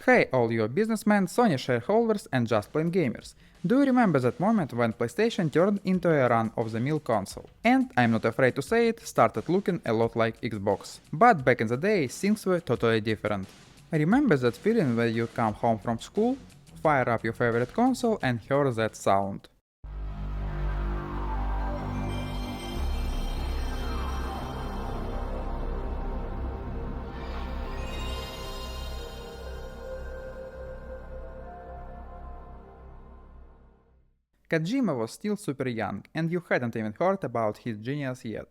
Hey all you businessmen, Sony shareholders and just plain gamers. Do you remember that moment when PlayStation turned into a run-of-the-mill console? And I'm not afraid to say it, started looking a lot like Xbox. But back in the day, things were totally different. Remember that feeling when you come home from school, fire up your favorite console and hear that sound? Kojima was still super young, and you hadn't even heard about his genius yet.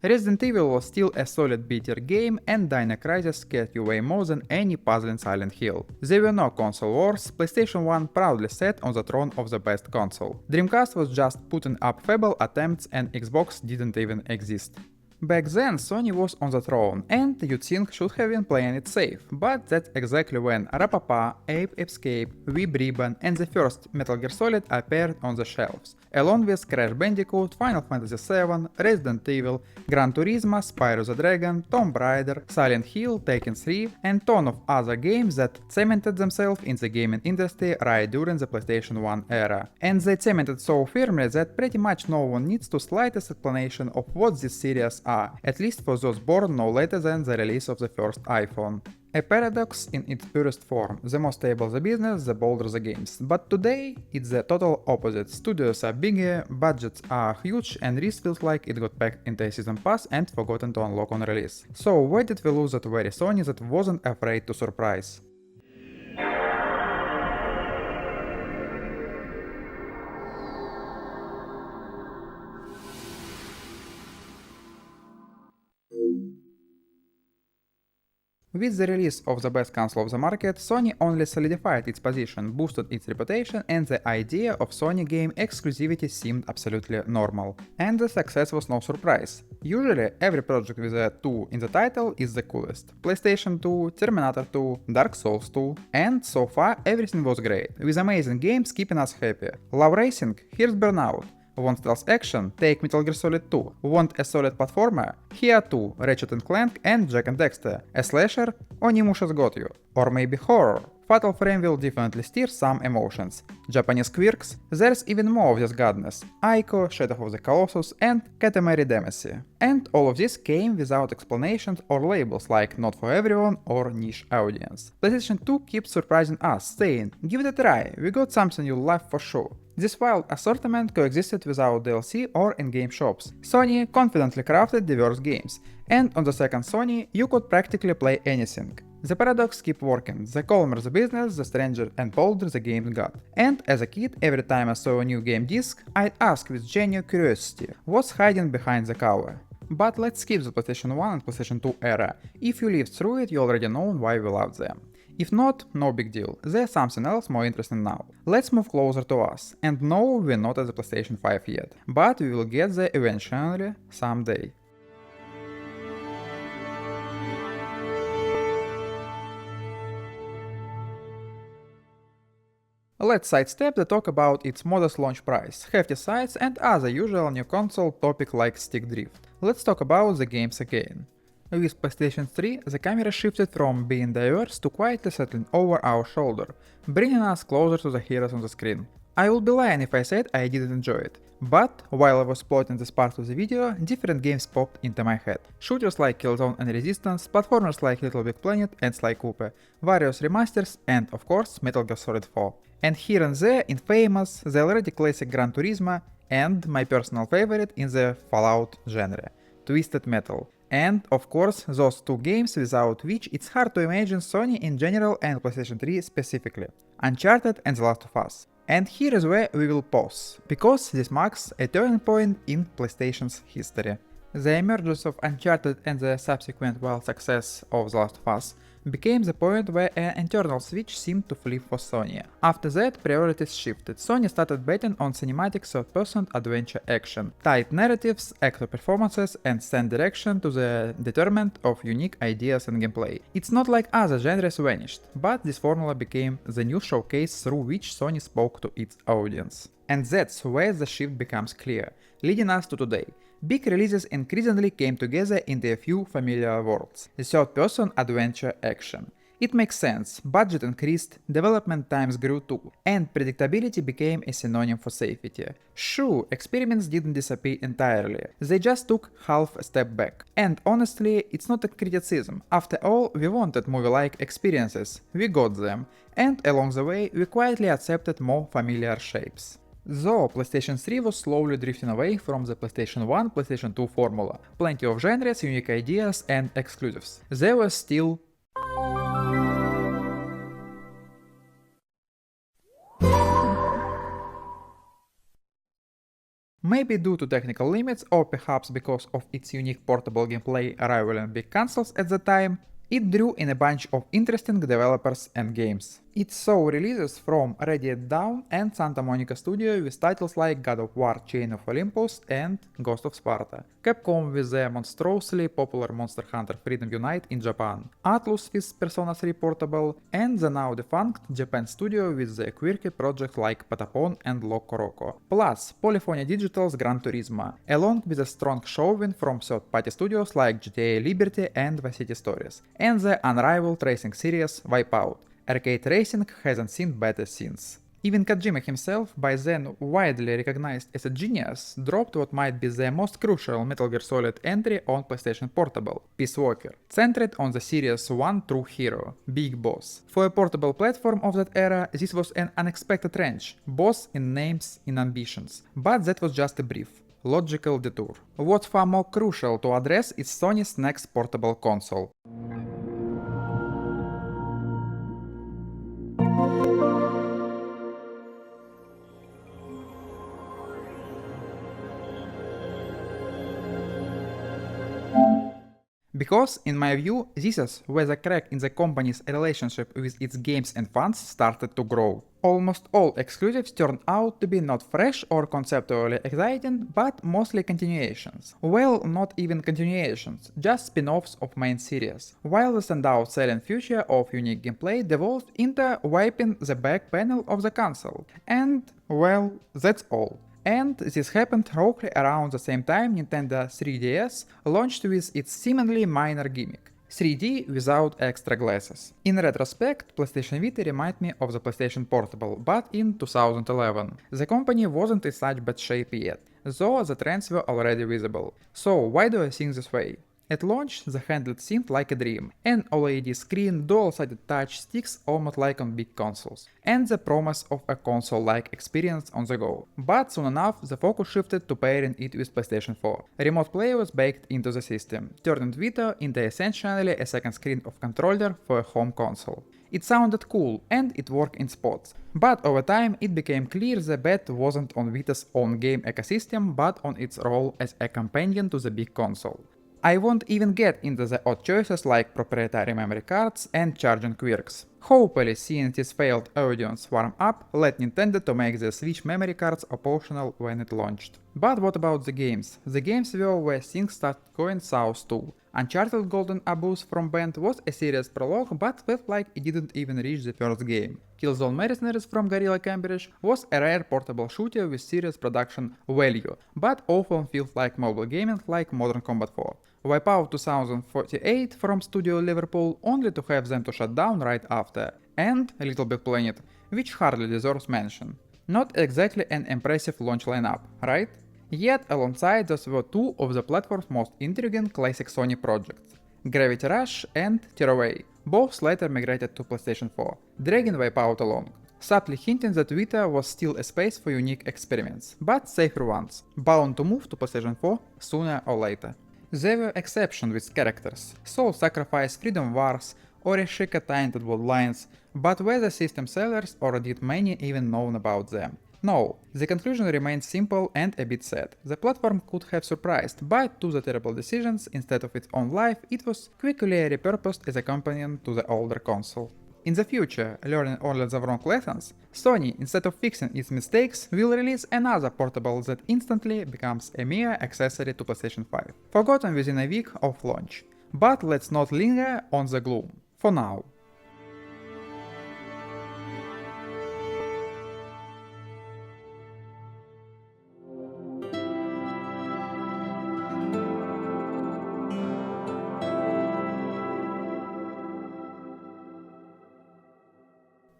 Resident Evil was still a solid beater game, and Dino Crisis scared you way more than any puzzle in Silent Hill. There were no console wars, PlayStation 1 proudly sat on the throne of the best console. Dreamcast was just putting up feeble attempts and Xbox didn't even exist. Back then, Sony was on the throne, and you'd think should have been playing it safe, but that's exactly when Rapapa, Ape Escape, Web Ribbon, and the first Metal Gear Solid appeared on the shelves, along with Crash Bandicoot, Final Fantasy VII, Resident Evil, Gran Turismo, Spyro the Dragon, Tomb Raider, Silent Hill, Taken 3, and ton of other games that cemented themselves in the gaming industry right during the PlayStation 1 era. And they cemented so firmly that pretty much no one needs the slightest explanation of what these series are, at least for those born no later than the release of the first iPhone. A paradox in its purest form: the more stable the business, the bolder the games. But today, it's the total opposite. Studios are bigger, budgets are huge, and this feels like it got packed into a season pass and forgotten to unlock on release. So why did we lose that very Sony that wasn't afraid to surprise? With the release of the best console of the market, Sony only solidified its position, boosted its reputation, and the idea of Sony game exclusivity seemed absolutely normal. And the success was no surprise. Usually, every project with a 2 in the title is the coolest. PlayStation 2, Terminator 2, Dark Souls 2, and so far everything was great, with amazing games keeping us happy. Love racing? Here's Burnout. Want stealth action? Take Metal Gear Solid 2. Want a solid platformer? Here too, Ratchet & Clank and Jak and Daxter. A slasher? Onimusha's got you. Or maybe horror? Fatal Frame will definitely stir some emotions. Japanese quirks? There's even more of this godness. Ico, Shadow of the Colossus, and Katamari Damacy. And all of this came without explanations or labels like not for everyone or niche audience. PlayStation 2 keeps surprising us, saying, give it a try, we got something you'll love for sure. This wild assortment coexisted without DLC or in-game shops. Sony confidently crafted diverse games, and on the second Sony, you could practically play anything. The paradox kept working: the calmer the business, the stranger and bolder the game got. And as a kid, every time I saw a new game disc, I'd ask with genuine curiosity, what's hiding behind the cover? But let's skip the PlayStation 1 and PlayStation 2 era. If you lived through it, you already know why we loved them. If not, no big deal, there's something else more interesting now. Let's move closer to us, and no, we're not at the PlayStation 5 yet, but we will get there eventually, someday. Let's sidestep the talk about its modest launch price, hefty size and other usual new console topic like stick drift. Let's talk about the games again. With PlayStation 3, the camera shifted from being diverse to quietly settling over our shoulder, bringing us closer to the heroes on the screen. I would be lying if I said I didn't enjoy it. But, while I was plotting this part of the video, different games popped into my head. Shooters like Killzone and Resistance, platformers like Little Big Planet and Sly Cooper, various remasters, and of course Metal Gear Solid 4. And here and there, Infamous, the already classic Gran Turismo, and my personal favorite in the Fallout genre, Twisted Metal. And, of course, those two games without which it's hard to imagine Sony in general and PlayStation 3 specifically, Uncharted and The Last of Us. And here is where we will pause, because this marks a turning point in PlayStation's history. The emergence of Uncharted and the subsequent wild success of The Last of Us became the point where an internal switch seemed to flip for Sony. After that, priorities shifted. Sony started betting on cinematic third-person adventure action, tight narratives, actor performances, and stand direction to the determinant of unique ideas and gameplay. It's not like other genres vanished, but this formula became the new showcase through which Sony spoke to its audience. And that's where the shift becomes clear, leading us to today. Big releases increasingly came together into a few familiar worlds: the third-person adventure action. It makes sense, budget increased, development times grew too, and predictability became a synonym for safety. Sure, experiments didn't disappear entirely, they just took half a step back. And honestly, it's not a criticism. After all, we wanted movie-like experiences, we got them, and along the way, we quietly accepted more familiar shapes. Though PlayStation 3 was slowly drifting away from the PlayStation 1, PlayStation 2 formula. Plenty of genres, unique ideas, and exclusives. There were still maybe due to technical limits or perhaps because of its unique portable gameplay rivaling big consoles at the time, it drew in a bunch of interesting developers and games. It saw releases from Radiant Dawn and Santa Monica Studio with titles like God of War Chain of Olympus and Ghost of Sparta, Capcom with their monstrously popular Monster Hunter Freedom Unite in Japan, Atlus with Persona 3 Portable, and the now defunct Japan Studio with their quirky projects like Patapon and Loco Roco, plus Polyphony Digital's Gran Turismo, along with a strong showing from third-party studios like GTA Liberty and Vice City Stories, and the unrivaled racing series Wipeout. Arcade racing hasn't seen better since. Even Kojima himself, by then widely recognized as a genius, dropped what might be the most crucial Metal Gear Solid entry on PlayStation Portable, Peace Walker, centered on the series' one true hero, Big Boss. For a portable platform of that era, this was an unexpected range, both in names and ambitions, but that was just a brief, logical detour. What's far more crucial to address is Sony's next portable console. Because, in my view, this is where the crack in the company's relationship with its games and fans started to grow. Almost all exclusives turned out to be not fresh or conceptually exciting, but mostly continuations. Well, not even continuations, just spin-offs of main series, while the standout selling feature of unique gameplay devolved into wiping the back panel of the console. And, well, that's all. And this happened roughly around the same time Nintendo 3DS launched with its seemingly minor gimmick: 3D without extra glasses. In retrospect, PlayStation Vita reminded me of the PlayStation Portable, but in 2011. The company wasn't in such bad shape yet, though the trends were already visible. So why do I think this way? At launch, the handheld seemed like a dream, an OLED screen, dual-sided touch sticks almost like on big consoles, and the promise of a console-like experience on the go. But soon enough, the focus shifted to pairing it with PlayStation 4. Remote play was baked into the system, turning Vita into essentially a second screen of controller for a home console. It sounded cool, and it worked in spots, but over time it became clear the bet wasn't on Vita's own game ecosystem, but on its role as a companion to the big console. I won't even get into the odd choices like proprietary memory cards and charging quirks. Hopefully, seeing this failed audience warm up led Nintendo to make the Switch memory cards optional when it launched. But what about the games? The games were where things started going south too. Uncharted Golden Abyss from Band was a serious prologue, but felt like it didn't even reach the first game. Killzone Mercenaries from Guerrilla Cambridge was a rare portable shooter with serious production value, but often feels like mobile gaming like Modern Combat 4. Wipeout 2048 from Studio Liverpool, only to have them to shut down right after, and Little Big Planet, which hardly deserves mention. Not exactly an impressive launch lineup, right? Yet alongside those were two of the platform's most intriguing classic Sony projects: Gravity Rush and Tearaway, both later migrated to PlayStation 4, dragging Wipeout along, subtly hinting that Vita was still a space for unique experiments, but safer ones, bound to move to PlayStation 4 sooner or later. There were exceptions with characters: Soul Sacrifice, Freedom Wars, or Ishika Tainted Bloodlines, but whether system sellers or did many even know about them? No, the conclusion remains simple and a bit sad. The platform could have surprised, but to the terrible decisions, instead of its own life, it was quickly repurposed as a companion to the older console. In the future, learning only the wrong lessons, Sony, instead of fixing its mistakes, will release another portable that instantly becomes a mere accessory to PlayStation 5, forgotten within a week of launch. But let's not linger on the gloom, for now.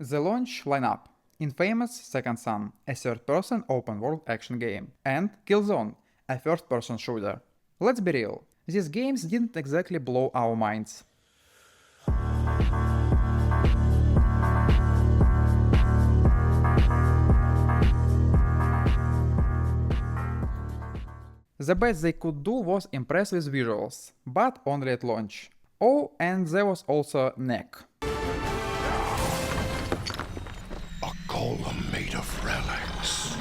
The launch lineup: Infamous Second Son, a third-person open-world action game, and Killzone, a first-person shooter. Let's be real, these games didn't exactly blow our minds. The best they could do was impress with visuals, but only at launch. Oh, and there was also Neck. A golem made of relics.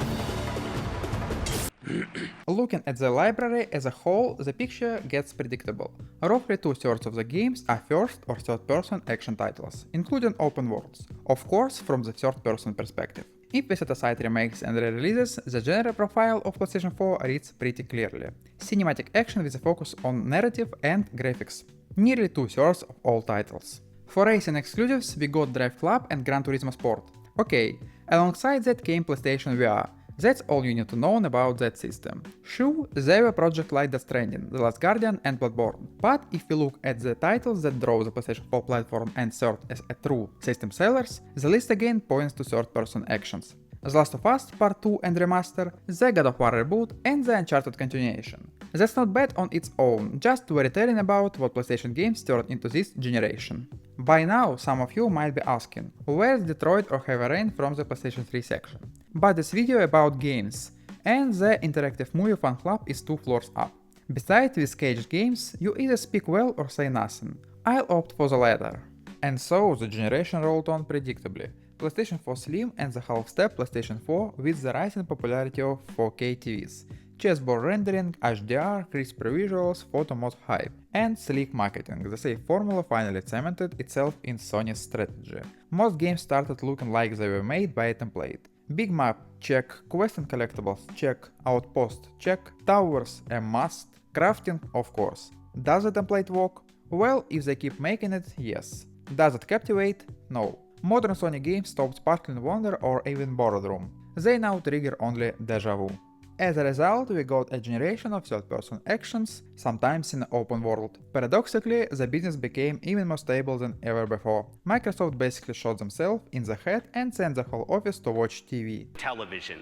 Looking at the library as a whole, the picture gets predictable. Roughly 2/3 of the games are first or third-person action titles, including open worlds, of course from the third-person perspective. If we set aside remakes and re-releases, the genre profile of PlayStation 4 reads pretty clearly. Cinematic action with a focus on narrative and graphics. Nearly 2/3 of all titles. For racing exclusives, we got Drive Club and Gran Turismo Sport. Okay, alongside that came PlayStation VR. That's all you need to know about that system. Sure, there were projects like Death Stranding, The Last Guardian and Bloodborne, but if we look at the titles that drove the PlayStation 4 platform and served as a true system sellers, the list again points to third-person actions. The Last of Us Part 2 and Remaster, the God of War reboot, and the Uncharted continuation. That's not bad on its own, just very telling about what PlayStation games turned into this generation. By now, some of you might be asking, where's Detroit or Heavy Rain from the PlayStation 3 section? But this video about games, and the interactive movie fan club is 2 floors up. Besides with caged games, you either speak well or say nothing. I'll opt for the latter. And so the generation rolled on predictably. PlayStation 4 Slim and the half-step PlayStation 4 with the rising popularity of 4K TVs, chessboard rendering, HDR, crisper visuals, photo mod hype, and sleek marketing. The same formula finally cemented itself in Sony's strategy. Most games started looking like they were made by a template. Big map, check. Quest and collectibles, check. Outpost, check. Towers, a must. Crafting, of course. Does the template work? Well, if they keep making it, yes. Does it captivate? No. Modern Sony games stopped sparkling wonder or even boredom. They now trigger only deja vu. As a result, we got a generation of third-person actions, sometimes in the open world. Paradoxically, the business became even more stable than ever before. Microsoft basically shot themselves in the head and sent the whole office to watch TV. Television,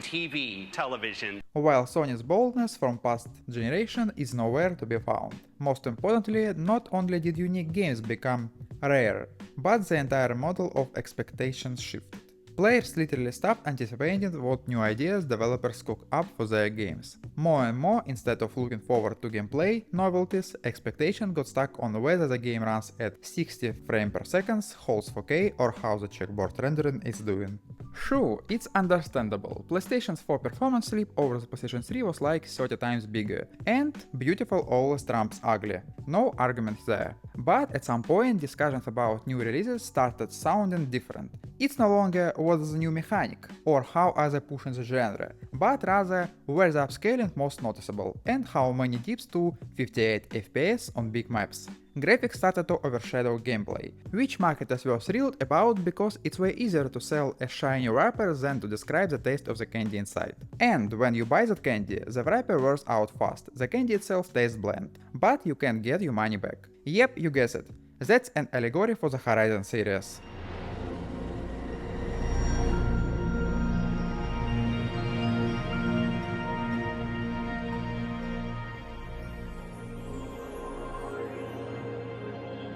TV, television. While Sony's boldness from past generation is nowhere to be found. Most importantly, not only did unique games become rare, but the entire model of expectations shifted. Players literally stopped anticipating what new ideas developers cook up for their games. More and more, instead of looking forward to gameplay novelties, expectation got stuck on whether the game runs at 60 frames per second, holds 4K, or how the checkerboard rendering is doing. Sure, it's understandable. PlayStation's 4 performance leap over the PlayStation 3 was like 30 times bigger, and beautiful always trumps ugly. No argument there. But at some point, discussions about new releases started sounding different. It's no longer what is the new mechanic, or how are they pushing the genre, but rather where the upscaling most noticeable, and how many dips to 58 FPS on big maps. Graphics started to overshadow gameplay, which marketers were thrilled about because it's way easier to sell a shiny wrapper than to describe the taste of the candy inside. And when you buy that candy, the wrapper wears out fast, the candy itself tastes bland, but you can get your money back. Yep, you guessed it. That's an allegory for the Horizon series.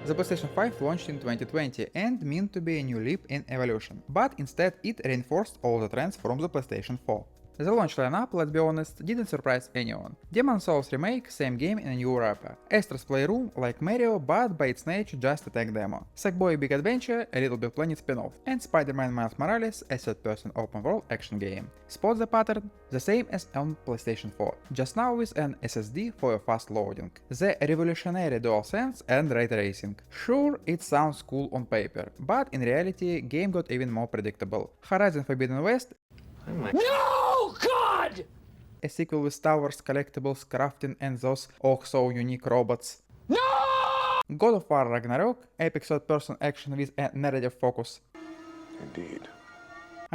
The PlayStation 5 launched in 2020 and meant to be a new leap in evolution, but instead it reinforced all the trends from the PlayStation 4. The launch lineup, let's be honest, didn't surprise anyone. Demon's Souls remake, same game in a new wrapper. Astro's Playroom, like Mario, but by its nature just a tech demo. Sackboy Big Adventure, a Little Big Planet spin-off. And Spider-Man Miles Morales, a third-person open-world action game. Spot the pattern? The same as on PlayStation 4, just now with an SSD for a fast loading. The revolutionary DualSense and ray tracing. Sure, it sounds cool on paper, but in reality, game got even more predictable. Horizon Forbidden West, No, God! a sequel with towers, collectibles, crafting, and those oh so unique robots. No! God of War Ragnarok, epic third-person action with a narrative focus. Indeed.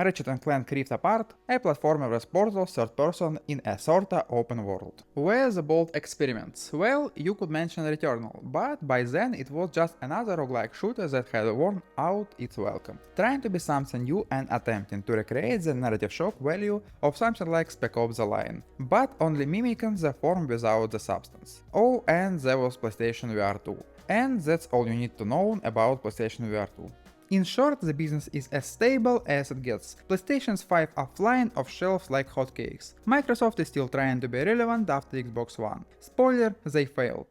Ratchet & Clank Rift Apart, a platformer with portal third person in a sorta open world. Where the bold experiments? Well, you could mention Returnal, but by then it was just another roguelike shooter that had worn out its welcome, trying to be something new and attempting to recreate the narrative shock value of something like Spec Ops The Line, but only mimicking the form without the substance. Oh, and there was PlayStation VR 2. And that's all you need to know about PlayStation VR 2. In short, the business is as stable as it gets. PlayStation's 5 are flying off shelves like hotcakes. Microsoft is still trying to be relevant after Xbox One. Spoiler, they failed.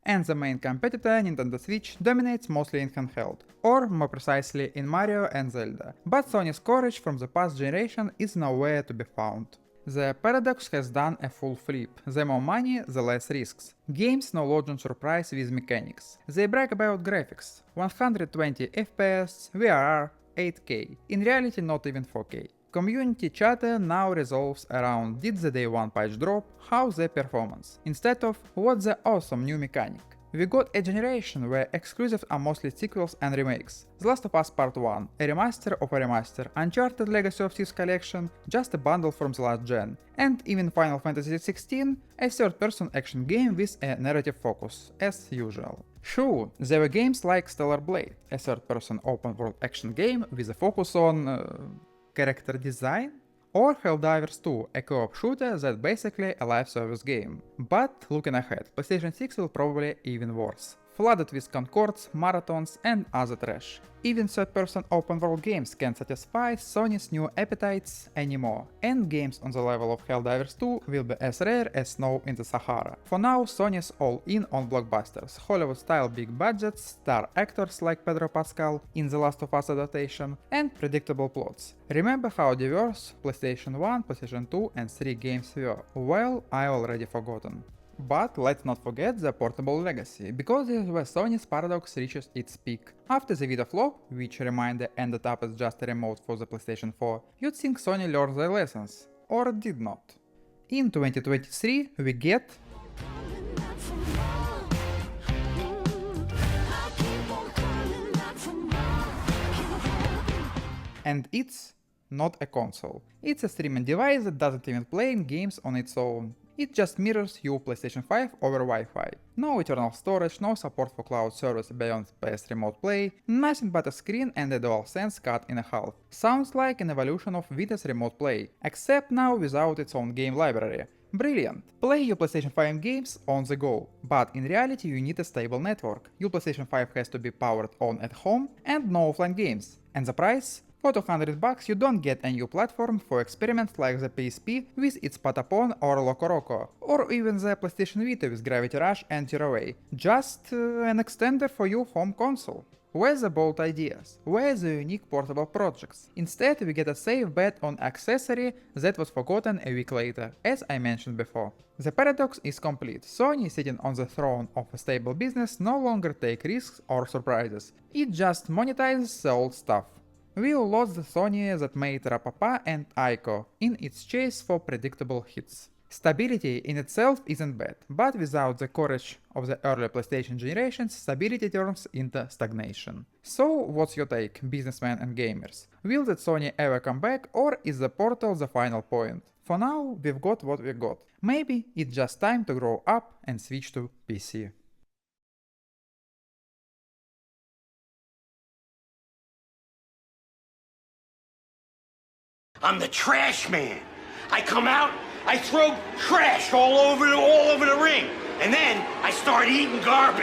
And the main competitor, Nintendo Switch, dominates mostly in handheld, or more precisely in Mario and Zelda. But Sony's courage from the past generation is nowhere to be found. The paradox has done a full flip. The more money, the less risks. Games no longer surprise with mechanics. They brag about graphics. 120 FPS, VRR, 8K. In reality, not even 4K. Community chatter now revolves around did the day one patch drop, how's the performance, instead of what's the awesome new mechanic. We got a generation where exclusives are mostly sequels and remakes. The Last of Us Part 1, a remaster of a remaster, Uncharted Legacy of Thieves Collection, just a bundle from the last gen, and even Final Fantasy XVI, a third-person action game with a narrative focus, as usual. Sure, there were games like Stellar Blade, a third-person open-world action game with a focus on character design? Or Helldivers 2, a co-op shooter that's basically a live service game. But looking ahead, PlayStation 6 will probably even worse. Flooded with Concords, marathons and other trash. Even third-person open-world games can't satisfy Sony's new appetites anymore, and games on the level of Helldivers 2 will be as rare as snow in the Sahara. For now, Sony's all in on blockbusters, Hollywood-style big budgets, star actors like Pedro Pascal in The Last of Us adaptation, and predictable plots. Remember how diverse PlayStation 1, PlayStation 2 and 3 games were? Well, I already forgotten. But let's not forget the portable legacy, because this is where Sony's paradox reaches its peak. After the Vita flop, which reminder ended up as just a remote for the PlayStation 4, you'd think Sony learned their lessons, or did not. In 2023 we get and it's not a console. It's a streaming device that doesn't even play games on its own. It just mirrors your PlayStation 5 over Wi-Fi. No eternal storage, no support for cloud service beyond PS Remote Play, nothing but a screen and a DualSense cut in half. Sounds like an evolution of Vita's Remote Play, except now without its own game library. Brilliant! Play your PlayStation 5 games on the go, but in reality you need a stable network. Your PlayStation 5 has to be powered on at home and no offline games. And the price? For $200 you don't get a new platform for experiments like the PSP with its Patapon or Loco Roco, or even the PlayStation Vita with Gravity Rush and Tearaway. Just an extender for your home console. Where the bold ideas? Where the unique portable projects? Instead we get a safe bet on accessory that was forgotten a week later, as I mentioned before. The paradox is complete. Sony, sitting on the throne of a stable business, no longer take risks or surprises. It just monetizes the old stuff. We lost the Sony that made Rapapa and Ico in its chase for predictable hits. Stability in itself isn't bad, but without the courage of the earlier PlayStation generations, stability turns into stagnation. So what's your take, businessmen and gamers? Will that Sony ever come back, or is the Portal the final point? For now, we've got what we got. Maybe it's just time to grow up and switch to PC. I'm the trash man. I come out, I throw trash all over the ring, and then I start eating garbage.